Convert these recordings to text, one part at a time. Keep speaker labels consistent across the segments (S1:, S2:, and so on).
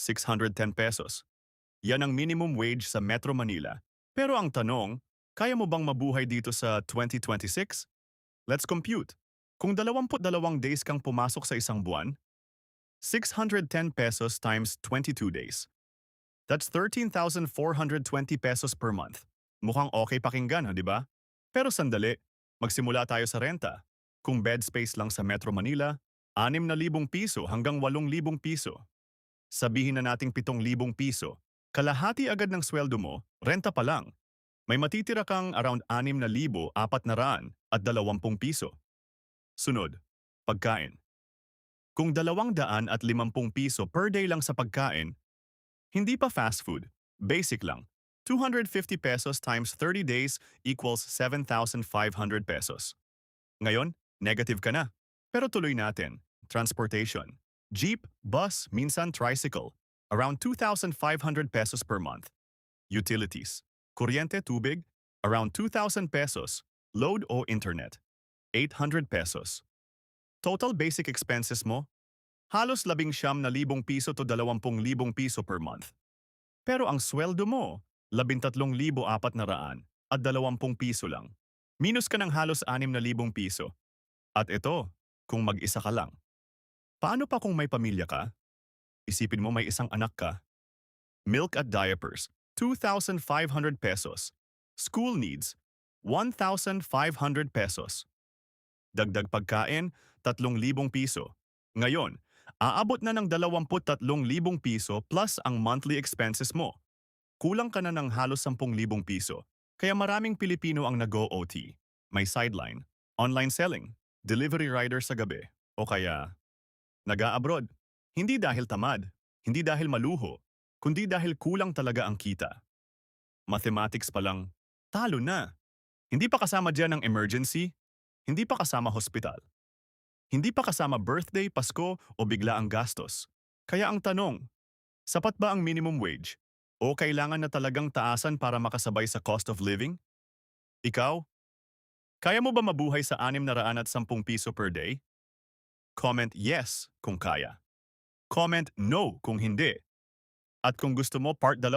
S1: 610 pesos. Yan ang minimum wage sa Metro Manila. Pero ang tanong, kaya mo bang mabuhay dito sa 2026? Let's compute. Kung 22 days kang pumasok sa isang buwan, 610 pesos times 22 days. That's 13,420 pesos per month. Mukhang okay pakinggan, di ba? Pero sandali, magsimula tayo sa renta. Kung bed space lang sa Metro Manila, 6,000 piso hanggang 8,000 piso. Sabihin na nating 7,000 piso. Kalahati agad ng sweldo mo, renta pa lang. May matitira kang around 6,420 piso. Sunod, pagkain. Kung 250 piso per day lang sa pagkain, hindi pa fast food, basic lang. 250 pesos times 30 days equals 7,500 pesos. Ngayon, negative ka na. Pero tuloy natin. Transportation. Jeep, bus, minsan tricycle. Around 2,500 pesos per month. Utilities. Kuryente, tubig. Around 2,000 pesos. Load o internet. 800 pesos. Total basic expenses mo? Halos 19,000 piso to 20,000 piso per month. Pero ang sweldo mo, 13,400 at 20 piso lang. Minus ka ng halos 6,000 piso. At ito, kung mag-isa ka lang. Paano pa kung may pamilya ka? Isipin mo may isang anak ka. Milk at diapers, 2,500 pesos. School needs, 1,500 pesos. Dagdag pagkain, 3,000 piso. Ngayon, aabot na ng 23,000 piso plus ang monthly expenses mo. Kulang ka na ng halos 10,000 piso. Kaya maraming Pilipino ang nag-OT. May sideline, online selling, delivery rider sa gabi, o kaya nag-a-abroad. Hindi dahil tamad, hindi dahil maluho, kundi dahil kulang talaga ang kita. Mathematics pa lang, talo na. Hindi pa kasama dyan ang emergency, hindi pa kasama hospital. Hindi pa kasama birthday, Pasko o bigla ang gastos. Kaya ang tanong, sapat ba ang minimum wage? O kailangan na talagang taasan para makasabay sa cost of living? Ikaw, kaya mo ba mabuhay sa 610 piso per day? Comment yes kung kaya. Comment no kung hindi. At kung gusto mo part 2,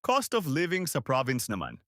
S1: cost of living sa province naman.